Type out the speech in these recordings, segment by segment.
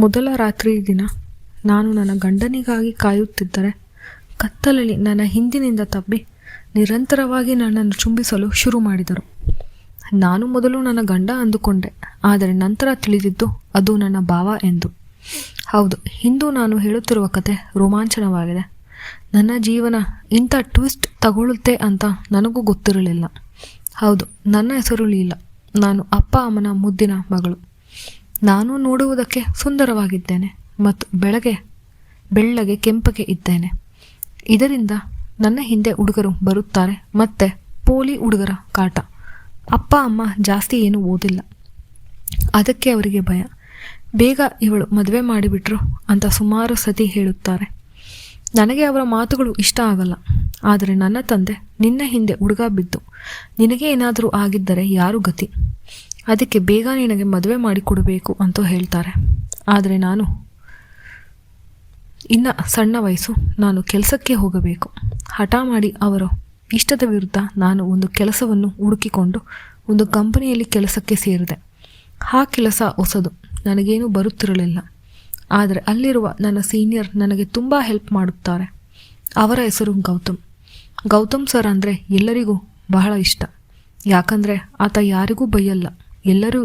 ಮೊದಲ ರಾತ್ರಿ ದಿನ ನಾನು ನನ್ನ ಗಂಡನಿಗಾಗಿ ಕಾಯುತ್ತಿದ್ದರೆ ಕತ್ತಲಲ್ಲಿ ನನ್ನ ಹಿಂದಿನಿಂದ ತಬ್ಬಿ ನಿರಂತರವಾಗಿ ನನ್ನನ್ನು ಚುಂಬಿಸಲು ಶುರು ಮಾಡಿದರು. ನಾನು ಮೊದಲು ನನ್ನ ಗಂಡ ಅಂದುಕೊಂಡೆ, ಆದರೆ ನಂತರ ತಿಳಿದಿದ್ದು ಅದು ನನ್ನ ಭಾವ ಎಂದು. ಹೌದು, ಇಂದು ನಾನು ಹೇಳುತ್ತಿರುವ ಕತೆ ರೋಮಾಂಚನವಾಗಿದೆ. ನನ್ನ ಜೀವನ ಇಂಥ ಟ್ವಿಸ್ಟ್ ತಗೊಳ್ಳುತ್ತೆ ಅಂತ ನನಗೂ ಗೊತ್ತಿರಲಿಲ್ಲ. ಹೌದು, ನನ್ನ ಹೆಸರು ಲೀಲಾ. ನಾನು ಅಪ್ಪ ಅಮ್ಮನ ಮುದ್ದಿನ ಮಗಳು. ನಾನು ನೋಡುವುದಕ್ಕೆ ಸುಂದರವಾಗಿದ್ದೇನೆ ಮತ್ತು ಬೆಳ್ಳಗೆ ಕೆಂಪಗೆ ಇದ್ದೇನೆ. ಇದರಿಂದ ನನ್ನ ಹಿಂದೆ ಹುಡುಗರು ಬರುತ್ತಾರೆ ಮತ್ತೆ ಪೋಲಿ ಹುಡುಗರ ಕಾಟ. ಅಪ್ಪ ಅಮ್ಮ ಜಾಸ್ತಿ ಏನು ಓದಿಲ್ಲ, ಅದಕ್ಕೆ ಅವರಿಗೆ ಭಯ. ಬೇಗ ಇವಳು ಮದುವೆ ಮಾಡಿಬಿಟ್ರು ಅಂತ ಸುಮಾರು ಸತಿ ಹೇಳುತ್ತಾರೆ. ನನಗೆ ಅವರ ಮಾತುಗಳು ಇಷ್ಟ ಆಗಲ್ಲ. ಆದರೆ ನನ್ನ ತಂದೆ, ನಿನ್ನ ಹಿಂದೆ ಹುಡುಗ ಬಿದ್ದು ನಿನಗೆ ಏನಾದರೂ ಆಗಿದ್ದರೆ ಯಾರು ಗತಿ, ಅದಕ್ಕೆ ಬೇಗ ನಿನಗೆ ಮದುವೆ ಮಾಡಿಕೊಡಬೇಕು ಅಂತ ಹೇಳ್ತಾರೆ. ಆದರೆ ನಾನು ಇನ್ನು ಸಣ್ಣ ವಯಸ್ಸು, ನಾನು ಕೆಲಸಕ್ಕೆ ಹೋಗಬೇಕು. ಹಠ ಮಾಡಿ ಅವರ ಇಷ್ಟದ ವಿರುದ್ಧ ನಾನು ಒಂದು ಕೆಲಸವನ್ನು ಹುಡುಕಿಕೊಂಡು ಒಂದು ಕಂಪನಿಯಲ್ಲಿ ಕೆಲಸಕ್ಕೆ ಸೇರಿದೆ. ಆ ಕೆಲಸ ಹೊಸದು, ನನಗೇನು ಬರುತ್ತಿರಲಿಲ್ಲ. ಆದರೆ ಅಲ್ಲಿರುವ ನನ್ನ ಸೀನಿಯರ್ ನನಗೆ ತುಂಬ ಹೆಲ್ಪ್ ಮಾಡುತ್ತಾರೆ. ಅವರ ಹೆಸರು ಗೌತಮ್ ಸರ್ ಅಂದರೆ ಎಲ್ಲರಿಗೂ ಬಹಳ ಇಷ್ಟ. ಯಾಕಂದರೆ ಆತ ಯಾರಿಗೂ ಬೈಯಲ್ಲ. ಎಲ್ಲರೂ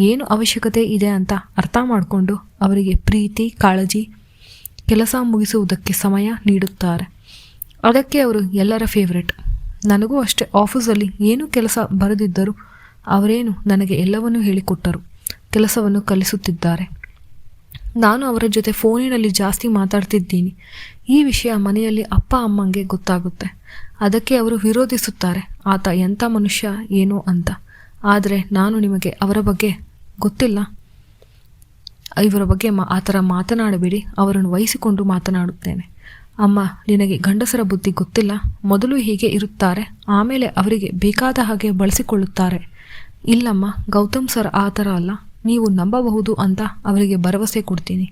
ಏನು ಅವಶ್ಯಕತೆ ಇದೆ ಅಂತ ಅರ್ಥ ಮಾಡಿಕೊಂಡು ಅವರಿಗೆ ಪ್ರೀತಿ ಕಾಳಜಿ ಕೆಲಸ ಮುಗಿಸುವುದಕ್ಕೆ ಸಮಯ ನೀಡುತ್ತಾರೆ. ಅದಕ್ಕೆ ಅವರು ಎಲ್ಲರ ಫೇವ್ರೆಟ್. ನನಗೂ ಅಷ್ಟೇ. ಆಫೀಸಲ್ಲಿ ಏನು ಕೆಲಸ ಬರೆದಿದ್ದರೂ ಅವರೇನು ನನಗೆ ಎಲ್ಲವನ್ನೂ ಹೇಳಿಕೊಟ್ಟರು, ಕೆಲಸವನ್ನು ಕಲಿಸುತ್ತಿದ್ದಾರೆ. ನಾನು ಅವರ ಜೊತೆ ಫೋನಿನಲ್ಲಿ ಜಾಸ್ತಿ ಮಾತಾಡ್ತಿದ್ದೀನಿ. ಈ ವಿಷಯ ಮನೆಯಲ್ಲಿ ಅಪ್ಪ ಅಮ್ಮಂಗೆ ಗೊತ್ತಾಗುತ್ತೆ. ಅದಕ್ಕೆ ಅವರು ವಿರೋಧಿಸುತ್ತಾರೆ, ಆತ ಎಂಥ ಮನುಷ್ಯ ಏನೋ ಅಂತ. ಆದರೆ ನಾನು ನಿಮಗೆ ಅವರ ಬಗ್ಗೆ ಗೊತ್ತಿಲ್ಲ, ಇವರ ಬಗ್ಗೆ ಆ ಥರ ಮಾತನಾಡಬೇಡಿ, ಅವರನ್ನು ವಹಿಸಿಕೊಂಡು ಮಾತನಾಡುತ್ತೇನೆ. ಅಮ್ಮ, ನಿನಗೆ ಗಂಡಸರ ಬುದ್ಧಿ ಗೊತ್ತಿಲ್ಲ. ಮೊದಲು ಹೀಗೆ ಇರುತ್ತಾರೆ, ಆಮೇಲೆ ಅವರಿಗೆ ಬೇಕಾದ ಹಾಗೆ ಬಳಸಿಕೊಳ್ಳುತ್ತಾರೆ. ಇಲ್ಲಮ್ಮ, ಗೌತಮ್ ಸರ್ ಆ ಥರ ಅಲ್ಲ, ನೀವು ನಂಬಬಹುದು ಅಂತ ಅವರಿಗೆ ಭರವಸೆ ಕೊಡ್ತೀನಿ.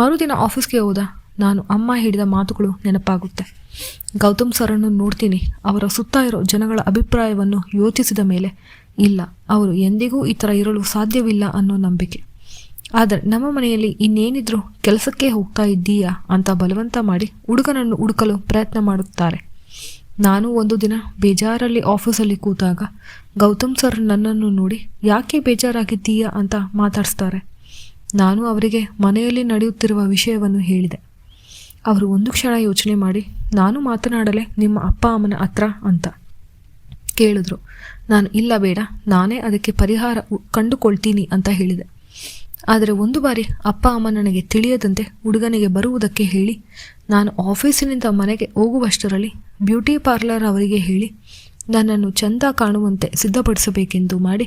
ಮರುದಿನ ಆಫೀಸ್ಗೆ ಹೋದ ನಾನು ಅಮ್ಮ ಹೇಳಿದ ಮಾತುಗಳು ನೆನಪಾಗುತ್ತೆ. ಗೌತಮ್ ಸರನ್ನು ನೋಡ್ತೀನಿ. ಅವರ ಸುತ್ತ ಇರೋ ಜನಗಳ ಅಭಿಪ್ರಾಯವನ್ನು ಯೋಚಿಸಿದ ಮೇಲೆ ಇಲ್ಲ, ಅವರು ಎಂದಿಗೂ ಈ ಥರ ಇರಲು ಸಾಧ್ಯವಿಲ್ಲ ಅನ್ನೋ ನಂಬಿಕೆ. ಆದರೆ ನಮ್ಮ ಮನೆಯಲ್ಲಿ ಇನ್ನೇನಿದ್ರು ಕೆಲಸಕ್ಕೆ ಹೋಗ್ತಾ ಇದ್ದೀಯಾ ಅಂತ ಬಲವಂತ ಮಾಡಿ ಹುಡುಗನನ್ನು ಹುಡುಕಲು ಪ್ರಯತ್ನ ಮಾಡುತ್ತಾರೆ. ನಾನು ಒಂದು ದಿನ ಬೇಜಾರಲ್ಲಿ ಆಫೀಸಲ್ಲಿ ಕೂತಾಗ ಗೌತಮ್ ಸರ್ ನನ್ನನ್ನು ನೋಡಿ, ಯಾಕೆ ಬೇಜಾರಾಗಿದ್ದೀಯಾ ಅಂತ ಮಾತಾಡಿಸ್ತಾರೆ. ನಾನು ಅವರಿಗೆ ಮನೆಯಲ್ಲಿ ನಡೆಯುತ್ತಿರುವ ವಿಷಯವನ್ನು ಹೇಳಿದೆ. ಅವರು ಒಂದು ಕ್ಷಣ ಯೋಚನೆ ಮಾಡಿ, ನಾನು ಮಾತನಾಡಲೆ ನಿಮ್ಮ ಅಪ್ಪ ಅಮ್ಮನ ಹತ್ರ ಅಂತ ಕೇಳಿದ್ರು. ನಾನು ಇಲ್ಲ ಬೇಡ, ನಾನೇ ಅದಕ್ಕೆ ಪರಿಹಾರ ಕಂಡುಕೊಳ್ತೀನಿ ಅಂತ ಹೇಳಿದೆ. ಆದರೆ ಒಂದು ಬಾರಿ ಅಪ್ಪ ಅಮ್ಮ ನನಗೆ ತಿಳಿಯದಂತೆ ಹುಡುಗನಿಗೆ ಬರುವುದಕ್ಕೆ ಹೇಳಿ, ನಾನು ಆಫೀಸಿನಿಂದ ಮನೆಗೆ ಹೋಗುವಷ್ಟರಲ್ಲಿ ಬ್ಯೂಟಿ ಪಾರ್ಲರ್ ಅವರಿಗೆ ಹೇಳಿ ನನ್ನನ್ನು ಚಂದ ಕಾಣುವಂತೆ ಸಿದ್ಧಪಡಿಸಬೇಕೆಂದು ಮಾಡಿ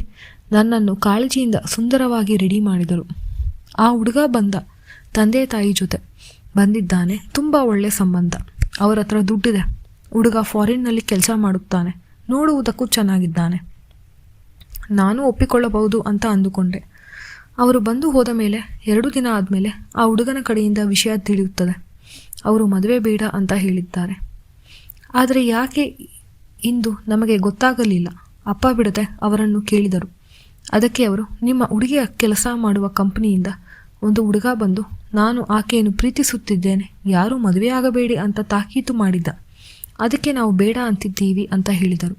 ನನ್ನನ್ನು ಕಾಳಜಿಯಿಂದ ಸುಂದರವಾಗಿ ರೆಡಿ ಮಾಡಿದರು. ಆ ಹುಡುಗ ಬಂದ ತಂದೆ ತಾಯಿ ಜೊತೆ ಬಂದಿದ್ದಾನೆ. ತುಂಬ ಒಳ್ಳೆಯ ಸಂಬಂಧ, ಅವರ ಹತ್ರ ದುಡ್ಡಿದೆ. ಹುಡುಗ ಫಾರಿನ್ನಲ್ಲಿ ಕೆಲಸ ಮಾಡುತ್ತಾನೆ, ನೋಡುವುದಕ್ಕೂ ಚೆನ್ನಾಗಿದ್ದಾನೆ. ನಾನು ಒಪ್ಪಿಕೊಳ್ಳಬಹುದು ಅಂತ ಅಂದುಕೊಂಡೆ. ಅವರು ಬಂದು ಹೋದ ಮೇಲೆ 2 ದಿನ ಆದಮೇಲೆ ಆ ಹುಡುಗನ ಕಡೆಯಿಂದ ವಿಷಯ ತಿಳಿಯುತ್ತದೆ. ಅವರು ಮದುವೆ ಬೇಡ ಅಂತ ಹೇಳಿದ್ದಾರೆ. ಆದರೆ ಯಾಕೆ ಇಂದು ನಮಗೆ ಗೊತ್ತಾಗಲಿಲ್ಲ. ಅಪ್ಪ ಬಿಡದೆ ಅವರನ್ನು ಕೇಳಿದರು. ಅದಕ್ಕೆ ಅವರು, ನಿಮ್ಮ ಹುಡುಗಿಯ ಕೆಲಸ ಮಾಡುವ ಕಂಪನಿಯಿಂದ ಒಂದು ಹುಡುಗ ಬಂದು ನಾನು ಆಕೆಯನ್ನು ಪ್ರೀತಿಸುತ್ತಿದ್ದೇನೆ, ಯಾರೂ ಮದುವೆಯಾಗಬೇಡಿ ಅಂತ ತಾಕೀತು ಮಾಡಿದ್ದ, ಅದಕ್ಕೆ ನಾವು ಬೇಡ ಅಂತಿದ್ದೀವಿ ಅಂತ ಹೇಳಿದರು.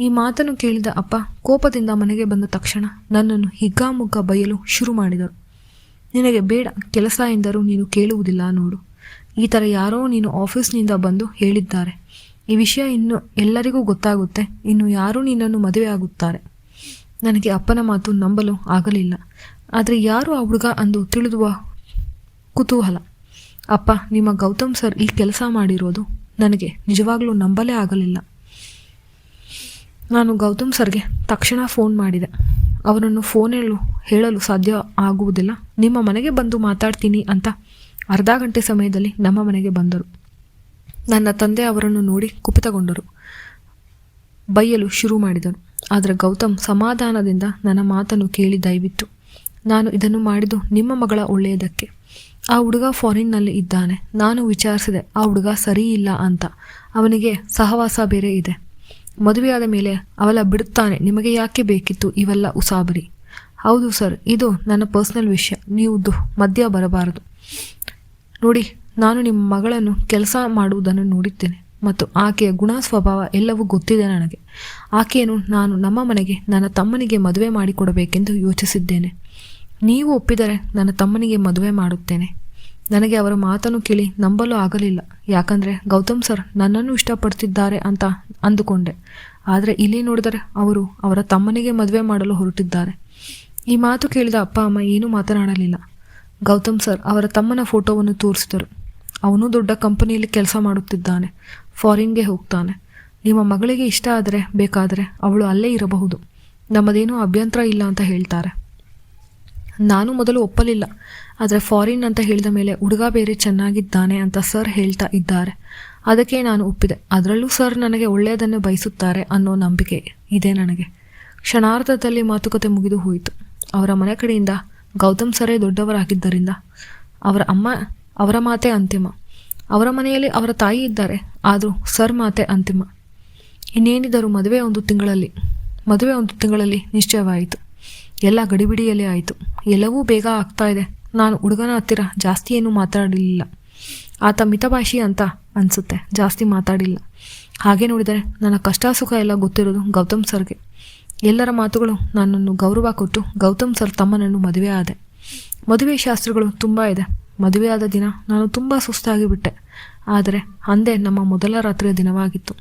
ಈ ಮಾತನ್ನು ಕೇಳಿದ ಅಪ್ಪ ಕೋಪದಿಂದ ಮನೆಗೆ ಬಂದ ತಕ್ಷಣ ನನ್ನನ್ನು ಹಿಗ್ಗಾಮುಗ್ಗ ಬೈಯಲು ಶುರು ಮಾಡಿದರು. ನಿನಗೆ ಬೇಡ ಕೆಲಸ ಎಂದರೂ ನೀನು ಕೇಳುವುದಿಲ್ಲ ನೋಡು, ಈ ಥರ ಯಾರೋ ನೀನು ಆಫೀಸ್ನಿಂದ ಬಂದು ಹೇಳಿದ್ದಾರೆ. ಈ ವಿಷಯ ಇನ್ನು ಎಲ್ಲರಿಗೂ ಗೊತ್ತಾಗುತ್ತೆ, ಇನ್ನು ಯಾರೂ ನಿನ್ನನ್ನು ಮದುವೆ ಆಗುತ್ತಾರೆ. ನನಗೆ ಅಪ್ಪನ ಮಾತು ನಂಬಲು ಆಗಲಿಲ್ಲ. ಆದರೆ ಯಾರು ಆ ಹುಡುಗ ಅಂದು ತಿಳಿದುವ ಕುತೂಹಲ. ಅಪ್ಪ, ನಿಮ್ಮ ಗೌತಮ್ ಸರ್ ಈ ಕೆಲಸ ಮಾಡಿರೋದು ನನಗೆ ನಿಜವಾಗ್ಲೂ ನಂಬಲೇ ಆಗಲಿಲ್ಲ. ನಾನು ಗೌತಮ್ ಸರ್ಗೆ ತಕ್ಷಣ ಫೋನ್ ಮಾಡಿದೆ. ಅವರನ್ನು ಫೋನಲ್ಲೂ ಹೇಳಲು ಸಾಧ್ಯ ಆಗುವುದಿಲ್ಲ. ನಿಮ್ಮ ಮನೆಗೆ ಬಂದು ಮಾತಾಡ್ತೀನಿ ಅಂತ ಅರ್ಧ ಗಂಟೆ ಸಮಯದಲ್ಲಿ ನಮ್ಮ ಮನೆಗೆ ಬಂದರು. ನನ್ನ ತಂದೆ ಅವರನ್ನು ನೋಡಿ ಕುಪಿತಗೊಂಡರು, ಬೈಯಲು ಶುರು ಮಾಡಿದರು. ಆದರೆ ಗೌತಮ್ ಸಮಾಧಾನದಿಂದ ನನ್ನ ಮಾತನ್ನು ಕೇಳಿ, ದಯವಿಟ್ಟು ನಾನು ಇದನ್ನು ಮಾಡಿದ್ದು ನಿಮ್ಮ ಮಗಳ ಒಳ್ಳೆಯದಕ್ಕೆ. ಆ ಹುಡುಗ ಫಾರಿನ್ನಲ್ಲಿ ಇದ್ದಾನೆ. ನಾನು ವಿಚಾರಿಸಿದೆ, ಆ ಹುಡುಗ ಸರಿ ಇಲ್ಲ ಅಂತ. ಅವನಿಗೆ ಸಹವಾಸ ಬೇರೆ ಇದೆ. ಮದುವೆಯಾದ ಮೇಲೆ ಅವಳ ಬಿಡುತ್ತಾನೆ. ನಿಮಗೆ ಯಾಕೆ ಬೇಕಿತ್ತು ಇವೆಲ್ಲ ಉಸಾಬರಿ? ಹೌದು ಸರ್, ಇದು ನನ್ನ ಪರ್ಸ್ನಲ್ ವಿಷಯ, ನೀವು ಮಧ್ಯ ಬರಬಾರದು. ನೋಡಿ, ನಾನು ನಿಮ್ಮ ಮಗಳನ್ನು ಕೆಲಸ ಮಾಡುವುದನ್ನು ನೋಡಿದ್ದೇನೆ ಮತ್ತು ಆಕೆಯ ಗುಣ ಸ್ವಭಾವ ಎಲ್ಲವೂ ಗೊತ್ತಿದೆ ನನಗೆ. ಆಕೆಯನ್ನು ನಾನು ನಮ್ಮ ಮನೆಗೆ ನನ್ನ ತಮ್ಮನಿಗೆ ಮದುವೆ ಮಾಡಿಕೊಡಬೇಕೆಂದು ಯೋಚಿಸಿದ್ದೇನೆ. ನೀವು ಒಪ್ಪಿದರೆ ನನ್ನ ತಮ್ಮನಿಗೆ ಮದುವೆ ಮಾಡುತ್ತೇನೆ. ನನಗೆ ಅವರ ಮಾತನ್ನು ಕೇಳಿ ನಂಬಲು ಆಗಲಿಲ್ಲ. ಯಾಕಂದರೆ ಗೌತಮ್ ಸರ್ ನನ್ನನ್ನು ಇಷ್ಟಪಡ್ತಿದ್ದಾರೆ ಅಂತ ಅಂದುಕೊಂಡೆ. ಆದರೆ ಇಲ್ಲಿ ನೋಡಿದರೆ ಅವರು ಅವರ ತಮ್ಮನಿಗೆ ಮದುವೆ ಮಾಡಲು ಹೊರಟಿದ್ದಾರೆ. ಈ ಮಾತು ಕೇಳಿದ ಅಪ್ಪ ಅಮ್ಮ ಏನೂ ಮಾತನಾಡಲಿಲ್ಲ. ಗೌತಮ್ ಸರ್ ಅವರ ತಮ್ಮನ ಫೋಟೋವನ್ನು ತೋರಿಸಿದರು. ಅವನು ದೊಡ್ಡ ಕಂಪನಿಯಲ್ಲಿ ಕೆಲಸ ಮಾಡುತ್ತಿದ್ದಾನೆ, ಫಾರಿನ್ಗೆ ಹೋಗ್ತಾನೆ. ನಿಮ್ಮ ಮಗಳಿಗೆ ಇಷ್ಟ ಆದರೆ ಬೇಕಾದರೆ ಅವಳು ಅಲ್ಲೇ ಇರಬಹುದು, ನಮ್ಮದೇನೂ ಅಭ್ಯಂತರ ಇಲ್ಲ ಅಂತ ಹೇಳ್ತಾರೆ. ನಾನು ಮೊದಲು ಒಪ್ಪಲಿಲ್ಲ. ಆದರೆ ಫಾರಿನ್ ಅಂತ ಹೇಳಿದ ಮೇಲೆ ಹುಡುಗ ಬೇರೆ ಚೆನ್ನಾಗಿದ್ದಾನೆ ಅಂತ ಸರ್ ಹೇಳ್ತಾ ಇದ್ದಾರೆ. ಅದಕ್ಕೆ ನಾನು ಒಪ್ಪಿದೆ. ಅದರಲ್ಲೂ ಸರ್ ನನಗೆ ಒಳ್ಳೆಯದನ್ನು ಬಯಸುತ್ತಾರೆ ಅನ್ನೋ ನಂಬಿಕೆ ಇದೆ ನನಗೆ. ಕ್ಷಣಾರ್ಧದಲ್ಲಿ ಮಾತುಕತೆ ಮುಗಿದು ಹೋಯಿತು. ಅವರ ಮನೆ ಕಡೆಯಿಂದ ಗೌತಮ್ ಸರೇ ದೊಡ್ಡವರಾಗಿದ್ದರಿಂದ ಅವರ ಮಾತೇ ಅಂತಿಮ. ಅವರ ಮನೆಯಲ್ಲಿ ಅವರ ತಾಯಿ ಇದ್ದಾರೆ, ಆದರೂ ಸರ್ ಮಾತೆ ಅಂತಿಮ. ಇನ್ನೇನಿದ್ದರೂ ಮದುವೆ ಒಂದು ತಿಂಗಳಲ್ಲಿ ನಿಶ್ಚಯವಾಯಿತು. ಎಲ್ಲ ಗಡಿಬಿಡಿಯಲ್ಲಿ ಆಯಿತು. ಎಲ್ಲವೂ ಬೇಗ ಆಗ್ತಾ ಇದೆ. ನಾನು ಹುಡುಗನ ಹತ್ತಿರ ಜಾಸ್ತಿ ಏನೂ ಮಾತಾಡಲಿಲ್ಲ. ಆತ ಮಿತಭಾಷಿ ಅಂತ ಅನಿಸುತ್ತೆ, ಜಾಸ್ತಿ ಮಾತಾಡಿಲ್ಲ. ಹಾಗೆ ನೋಡಿದರೆ ನನ್ನ ಕಷ್ಟ ಸುಖ ಎಲ್ಲ ಗೊತ್ತಿರೋದು ಗೌತಮ್ ಸರ್ಗೆ. ಎಲ್ಲರ ಮಾತುಗಳು ನನ್ನನ್ನು ಗೌರವ ಕೊಟ್ಟು ಗೌತಮ್ ಸರ್ ತಮ್ಮನನ್ನು ಮದುವೆ ಆದೆ. ಮದುವೆ ಶಾಸ್ತ್ರಗಳು ತುಂಬ ಇದೆ. ಮದುವೆಯಾದ ದಿನ ನಾನು ತುಂಬ ಸುಸ್ತಾಗಿಬಿಟ್ಟೆ. ಆದರೆ ಅಂದೇ ನಮ್ಮ ಮೊದಲ ರಾತ್ರಿಯ ದಿನವಾಗಿತ್ತು.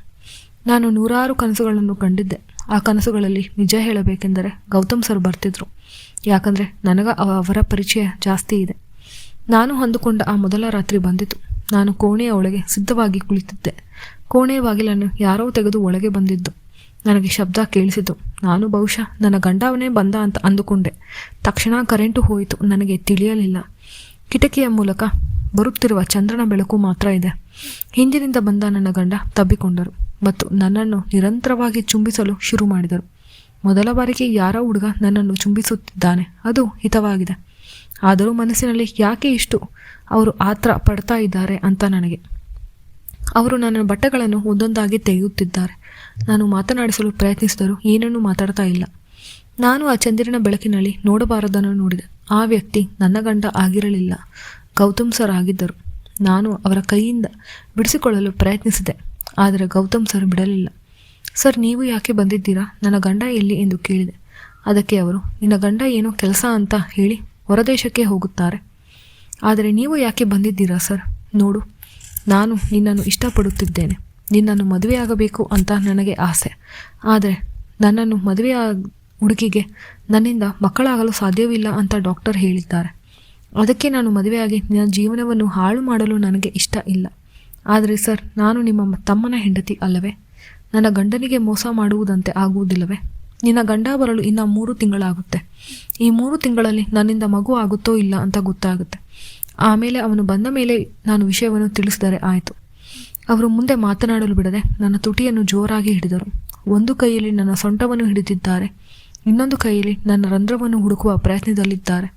ನಾನು ನೂರಾರು ಕನಸುಗಳನ್ನು ಕಂಡಿದ್ದೆ. ಆ ಕನಸುಗಳಲ್ಲಿ ನಿಜ ಹೇಳಬೇಕೆಂದರೆ ಗೌತಮ್ ಸರ್ ಬರ್ತಿದ್ರು. ಯಾಕಂದರೆ ಅವರ ಪರಿಚಯ ಜಾಸ್ತಿ ಇದೆ. ನಾನು ಅಂದುಕೊಂಡ ಆ ಮೊದಲ ರಾತ್ರಿ ಬಂದಿತು. ನಾನು ಕೋಣೆಯ ಒಳಗೆ ಸಿದ್ಧವಾಗಿ ಕುಳಿತಿದ್ದೆ. ಕೋಣೆಯ ಬಾಗಿಲನ್ನು ಯಾರೋ ತೆಗೆದು ಒಳಗೆ ಬಂದಿದ್ದು ನನಗೆ ಶಬ್ದ ಕೇಳಿಸಿತು. ನಾನು ಬಹುಶಃ ನನ್ನ ಗಂಡವನೇ ಬಂದ ಅಂತ ಅಂದುಕೊಂಡೆ. ತಕ್ಷಣ ಕರೆಂಟು ಹೋಯಿತು. ನನಗೆ ತಿಳಿಯಲಿಲ್ಲ. ಕಿಟಕಿಯ ಮೂಲಕ ಬರುತ್ತಿರುವ ಚಂದ್ರನ ಬೆಳಕು ಮಾತ್ರ ಇದೆ. ಹಿಂದಿನಿಂದ ಬಂದ ನನ್ನ ಗಂಡ ತಬ್ಬಿಕೊಂಡರು ಮತ್ತು ನನ್ನನ್ನು ನಿರಂತರವಾಗಿ ಚುಂಬಿಸಲು ಶುರು ಮಾಡಿದರು. ಮೊದಲ ಬಾರಿಗೆ ಯಾರೋ ಹುಡುಗ ನನ್ನನ್ನು ಚುಂಬಿಸುತ್ತಿದ್ದಾನೆ. ಅದು ಹಿತವಾಗಿದೆ. ಆದರೂ ಮನಸ್ಸಿನಲ್ಲಿ ಯಾಕೆ ಇಷ್ಟು ಅವರು ಆತ್ರ ಪಡ್ತಾ ಇದ್ದಾರೆ ಅಂತ ನನಗೆ. ಅವರು ನನ್ನ ಬಟ್ಟೆಗಳನ್ನು ಒಂದೊಂದಾಗಿ ತೆಗೆಯುತ್ತಿದ್ದಾರೆ. ನಾನು ಮಾತನಾಡಿಸಲು ಪ್ರಯತ್ನಿಸಿದರೂ ಏನನ್ನೂ ಮಾತಾಡ್ತಾ ಇಲ್ಲ. ನಾನು ಆ ಚಂದಿರನ ಬೆಳಕಿನಲ್ಲಿ ನೋಡಬಾರದನ್ನು ನೋಡಿದೆ. ಆ ವ್ಯಕ್ತಿ ನನ್ನ ಗಂಡ ಆಗಿರಲಿಲ್ಲ, ಗೌತಮ್ ಸರ್ ಆಗಿದ್ದರು. ನಾನು ಅವರ ಕೈಯಿಂದ ಬಿಡಿಸಿಕೊಳ್ಳಲು ಪ್ರಯತ್ನಿಸಿದೆ, ಆದರೆ ಗೌತಮ್ ಸರ್ ಬಿಡಲಿಲ್ಲ. ಸರ್, ನೀವು ಯಾಕೆ ಬಂದಿದ್ದೀರಾ? ನನ್ನ ಗಂಡ ಎಲ್ಲಿ ಎಂದು ಕೇಳಿದೆ. ಅದಕ್ಕೆ ಅವರು, ನಿನ್ನ ಗಂಡ ಏನೋ ಕೆಲಸ ಅಂತ ಹೇಳಿ ಹೊರದೇಶಕ್ಕೆ ಹೋಗುತ್ತಾರೆ. ಆದರೆ ನೀವು ಯಾಕೆ ಬಂದಿದ್ದೀರಾ ಸರ್? ನೋಡು, ನಾನು ನಿನ್ನನ್ನು ಇಷ್ಟಪಡುತ್ತಿದ್ದೇನೆ. ನಿನ್ನನ್ನು ಮದುವೆಯಾಗಬೇಕು ಅಂತ ನನಗೆ ಆಸೆ. ಆದರೆ ನನ್ನನ್ನು ಮದುವೆಯ ಹುಡುಗಿಗೆ ನನ್ನಿಂದ ಮಕ್ಕಳಾಗಲು ಸಾಧ್ಯವಿಲ್ಲ ಅಂತ ಡಾಕ್ಟರ್ ಹೇಳಿದ್ದಾರೆ. ಅದಕ್ಕೆ ನಾನು ಮದುವೆಯಾಗಿ ನನ್ನ ಜೀವನವನ್ನು ಹಾಳು ಮಾಡಲು ನನಗೆ ಇಷ್ಟ ಇಲ್ಲ. ಆದರೆ ಸರ್, ನಾನು ನಿಮ್ಮ ತಮ್ಮನ ಹೆಂಡತಿ ಅಲ್ಲವೇ? ನನ್ನ ಗಂಡನಿಗೆ ಮೋಸ ಮಾಡುವುದಂತೆ ಆಗುವುದಿಲ್ಲವೇ? ನಿನ್ನ ಗಂಡ ಬರಲು ಇನ್ನು 3 ತಿಂಗಳಾಗುತ್ತೆ. ಈ 3 ತಿಂಗಳಲ್ಲಿ ನನ್ನಿಂದ ಮಗು ಆಗುತ್ತೋ ಇಲ್ಲ ಅಂತ ಗೊತ್ತಾಗುತ್ತೆ. ಆಮೇಲೆ ಅವನು ಬಂದ ಮೇಲೆ ನಾನು ವಿಷಯವನ್ನು ತಿಳಿಸಿದರೆ ಆಯಿತು. ಅವರು ಮುಂದೆ ಮಾತನಾಡಲು ಬಿಡದೆ ನನ್ನ ತುಟಿಯನ್ನು ಜೋರಾಗಿ ಹಿಡಿದರು. ಒಂದು ಕೈಯಲ್ಲಿ ನನ್ನ ಸೊಂಟವನ್ನು ಹಿಡಿದಿದ್ದಾರೆ, ಇನ್ನೊಂದು ಕೈಯಲ್ಲಿ ನನ್ನ ರಂಧ್ರವನ್ನು ಹುಡುಕುವ ಪ್ರಯತ್ನದಲ್ಲಿದ್ದಾರೆ.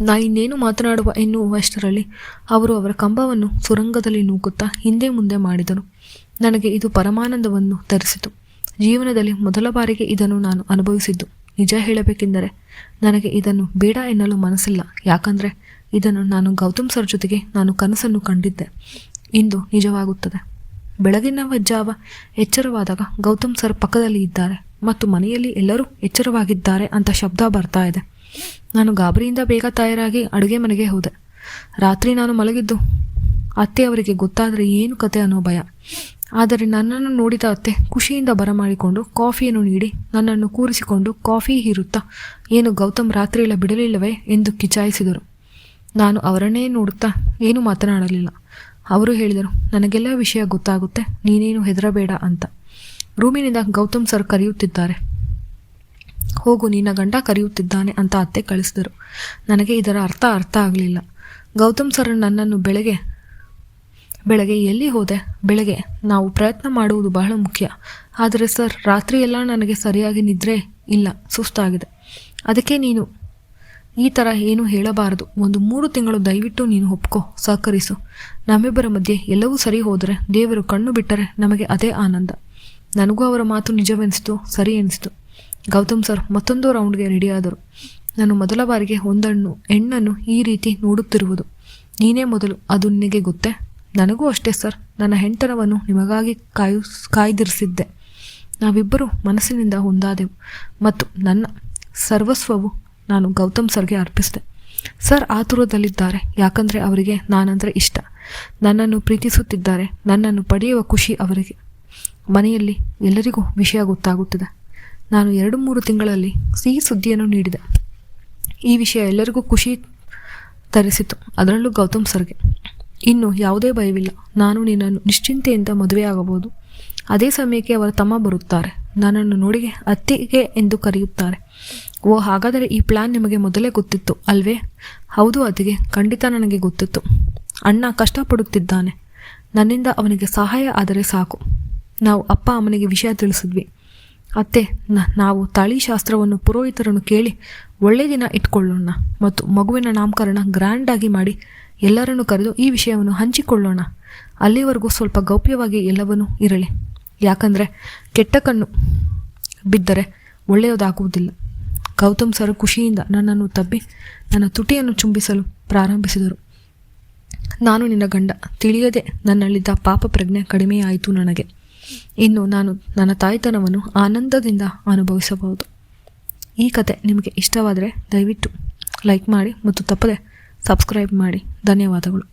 ನಾ ಇನ್ನೇನು ಮಾತನಾಡುವ ಎನ್ನುವಷ್ಟರಲ್ಲಿ ಅವರು ಅವರ ಕಂಬವನ್ನು ಸುರಂಗದಲ್ಲಿ ನೂಕುತ್ತಾ ಹಿಂದೆ ಮುಂದೆ ಮಾಡಿದರು. ನನಗೆ ಇದು ಪರಮಾನಂದವನ್ನು ತರಿಸಿತು. ಜೀವನದಲ್ಲಿ ಮೊದಲ ಬಾರಿಗೆ ಇದನ್ನು ನಾನು ಅನುಭವಿಸಿದ್ದು. ನಿಜ ಹೇಳಬೇಕೆಂದರೆ ನನಗೆ ಇದನ್ನು ಬೇಡ ಎನ್ನಲು ಮನಸ್ಸಿಲ್ಲ. ಯಾಕಂದರೆ ಇದನ್ನು ನಾನು ಗೌತಮ್ ಸರ್ ಜೊತೆಗೆ ನಾನು ಕನಸನ್ನು ಕಂಡಿದ್ದೆ. ಇಂದು ನಿಜವಾಗುತ್ತದೆ. ಬೆಳಗಿನ ಜಾವ ಎಚ್ಚರವಾದಾಗ ಗೌತಮ್ ಸರ್ ಪಕ್ಕದಲ್ಲಿ ಇದ್ದಾರೆ ಮತ್ತು ಮನೆಯಲ್ಲಿ ಎಲ್ಲರೂ ಎಚ್ಚರವಾಗಿದ್ದಾರೆ ಅಂತ ಶಬ್ದ ಬರ್ತಾ ಇದೆ. ನಾನು ಗಾಬರಿಯಿಂದ ಬೇಗ ತಯಾರಾಗಿ ಅಡುಗೆ ಮನೆಗೆ ಹೋದೆ. ರಾತ್ರಿ ನಾನು ಮಲಗಿದ್ದು ಅತ್ತೆ ಅವರಿಗೆ ಗೊತ್ತಾದರೆ ಏನು ಕತೆ ಅನ್ನೋ ಭಯ. ಆದರೆ ನನ್ನನ್ನು ನೋಡಿದ ಅತ್ತೆ ಖುಷಿಯಿಂದ ಬರಮಾಡಿಕೊಂಡು ಕಾಫಿಯನ್ನು ನೀಡಿ ನನ್ನನ್ನು ಕೂರಿಸಿಕೊಂಡು ಕಾಫಿ ಹೀರುತ್ತಾ, ಏನು ಗೌತಮ್ ರಾತ್ರಿಯೆಲ್ಲ ಬಿಡಲಿಲ್ಲವೇ ಎಂದು ಕಿಚಾಯಿಸಿದರು. ನಾನು ಅವರನ್ನೇ ನೋಡುತ್ತಾ ಏನೂ ಮಾತನಾಡಲಿಲ್ಲ. ಅವರು ಹೇಳಿದರು, ನನಗೆಲ್ಲ ವಿಷಯ ಗೊತ್ತಾಗುತ್ತೆ, ನೀನೇನು ಹೆದರಬೇಡ ಅಂತ. ರೂಮಿನಿಂದ ಗೌತಮ್ ಸರ್ ಕರೆಯುತ್ತಿದ್ದಾರೆ. ಹೋಗು, ನಿನ್ನ ಗಂಡ ಕರೆಯುತ್ತಿದ್ದಾನೆ ಅಂತ ಅತ್ತೆ ಕಳಿಸಿದರು. ನನಗೆ ಇದರ ಅರ್ಥ ಆಗಲಿಲ್ಲ. ಗೌತಮ್ ಸರ್ ನನ್ನನ್ನು ಬೆಳಗ್ಗೆ ಎಲ್ಲಿ ಹೋದೆ? ಬೆಳಗ್ಗೆ ನಾವು ಪ್ರಯತ್ನ ಮಾಡುವುದು ಬಹಳ ಮುಖ್ಯ. ಆದರೆ ಸರ್, ರಾತ್ರಿಯೆಲ್ಲ ನನಗೆ ಸರಿಯಾಗಿ ನಿದ್ರೆ ಇಲ್ಲ, ಸುಸ್ತಾಗಿದೆ. ಅದಕ್ಕೆ ನೀನು ಈ ಥರ ಏನು ಹೇಳಬಾರದು. ಒಂದು 3 ತಿಂಗಳು ದಯವಿಟ್ಟು ನೀನು ಒಪ್ಕೋ, ಸಹಕರಿಸು. ನಮ್ಮಿಬ್ಬರ ಮಧ್ಯೆ ಎಲ್ಲವೂ ಸರಿ ಹೋದರೆ, ದೇವರು ಕಣ್ಣು ಬಿಟ್ಟರೆ ನಮಗೆ ಅದೇ ಆನಂದ. ನನಗೂ ಅವರ ಮಾತು ನಿಜವೆನಿಸಿತು, ಸರಿ ಎನಿಸಿತು. ಗೌತಮ್ ಸರ್ ಮತ್ತೊಂದು ರೌಂಡ್ಗೆ ರೆಡಿಯಾದರು. ನಾನು ಮೊದಲ ಬಾರಿಗೆ ಹೆಣ್ಣನ್ನು ಈ ರೀತಿ ನೋಡುತ್ತಿರುವುದು ನೀನೇ ಮೊದಲು. ಅದು ನಿನಗೆ ಗೊತ್ತೇ? ನನಗೂ ಅಷ್ಟೇ ಸರ್. ನನ್ನ ಹೆಂಡತನವನ್ನು ನಿಮಗಾಗಿ ಕಾಯ್ದಿರಿಸಿದ್ದೆ. ನಾವಿಬ್ಬರೂ ಮನಸ್ಸಿನಿಂದ ಒಂದಾದೆವು ಮತ್ತು ನನ್ನ ಸರ್ವಸ್ವವು ನಾನು ಗೌತಮ್ ಸರ್ಗೆ ಅರ್ಪಿಸಿದೆ. ಸರ್ ಆತುರದಲ್ಲಿದ್ದಾರೆ, ಯಾಕಂದರೆ ಅವರಿಗೆ ನಾನಂದರೆ ಇಷ್ಟ. ನನ್ನನ್ನು ಪ್ರೀತಿಸುತ್ತಿದ್ದಾರೆ. ನನ್ನನ್ನು ಪಡೆಯುವ ಖುಷಿ ಅವರಿಗೆ. ಮನೆಯಲ್ಲಿ ಎಲ್ಲರಿಗೂ ವಿಷಯ ಗೊತ್ತಾಗುತ್ತಿದೆ. ನಾನು 2-3 ತಿಂಗಳಲ್ಲಿ ಸಿಹಿ ಸುದ್ದಿಯನ್ನು ನೀಡಿದೆ. ಈ ವಿಷಯ ಎಲ್ಲರಿಗೂ ಖುಷಿ ತರಿಸಿತು, ಅದರಲ್ಲೂ ಗೌತಮ್ ಸರ್ಗೆ. ಇನ್ನು ಯಾವುದೇ ಭಯವಿಲ್ಲ. ನಾನು ನಿನ್ನನ್ನು ನಿಶ್ಚಿಂತೆಯಿಂದ ಮದುವೆಯಾಗಬಹುದು. ಅದೇ ಸಮಯಕ್ಕೆ ಅವರ ತಮ್ಮ ಬರುತ್ತಾರೆ. ನನ್ನನ್ನು ನೋಡಿ ಅತ್ತಿಗೆ ಎಂದು ಕರೆಯುತ್ತಾರೆ. ಓ, ಹಾಗಾದರೆ ಈ ಪ್ಲ್ಯಾನ್ ನಿಮಗೆ ಮೊದಲೇ ಗೊತ್ತಿತ್ತು ಅಲ್ವೇ? ಹೌದು ಅತ್ತಿಗೆ, ಖಂಡಿತ ನನಗೆ ಗೊತ್ತಿತ್ತು. ಅಣ್ಣ ಕಷ್ಟಪಡುತ್ತಿದ್ದಾನೆ. ನನ್ನಿಂದ ಅವನಿಗೆ ಸಹಾಯ ಆದರೆ ಸಾಕು. ನಾವು ಅಪ್ಪ ಅಮ್ಮನಿಗೆ ವಿಷಯ ತಿಳಿಸಿದ್ವಿ. ಅತ್ತೆ, ನಾವು ತಾಳಿಶಾಸ್ತ್ರವನ್ನು ಪುರೋಹಿತರನ್ನು ಕೇಳಿ ಒಳ್ಳೆಯ ದಿನ ಇಟ್ಕೊಳ್ಳೋಣ ಮತ್ತು ಮಗುವಿನ ನಾಮಕರಣ ಗ್ರ್ಯಾಂಡಾಗಿ ಮಾಡಿ ಎಲ್ಲರನ್ನು ಕರೆದು ಈ ವಿಷಯವನ್ನು ಹಂಚಿಕೊಳ್ಳೋಣ. ಅಲ್ಲಿವರೆಗೂ ಸ್ವಲ್ಪ ಗೌಪ್ಯವಾಗಿ ಎಲ್ಲವನ್ನೂ ಇರಲಿ. ಯಾಕಂದರೆ ಕೆಟ್ಟ ಕಣ್ಣು ಬಿದ್ದರೆ ಒಳ್ಳೆಯದಾಗುವುದಿಲ್ಲ. ಗೌತಮ್ ಸರ್ ಖುಷಿಯಿಂದ ನನ್ನನ್ನು ತಬ್ಬಿ ನನ್ನ ತುಟಿಯನ್ನು ಚುಂಬಿಸಲು ಪ್ರಾರಂಭಿಸಿದರು. ನಾನು ನಿನ್ನ ಗಂಡ. ತಿಳಿಯದೆ ನನ್ನಲ್ಲಿದ್ದ ಪಾಪ ಪ್ರಜ್ಞೆ ಕಡಿಮೆಯಾಯಿತು ನನಗೆ. ಇನ್ನು ನಾನು ನನ್ನ ತಾಯ್ತನವನ್ನು ಆನಂದದಿಂದ ಅನುಭವಿಸಬಹುದು. ಈ ಕತೆ ನಿಮಗೆ ಇಷ್ಟವಾದರೆ ದಯವಿಟ್ಟು ಲೈಕ್ ಮಾಡಿ ಮತ್ತು ತಪ್ಪದೆ ಸಬ್ಸ್ಕ್ರೈಬ್ ಮಾಡಿ. ಧನ್ಯವಾದಗಳು.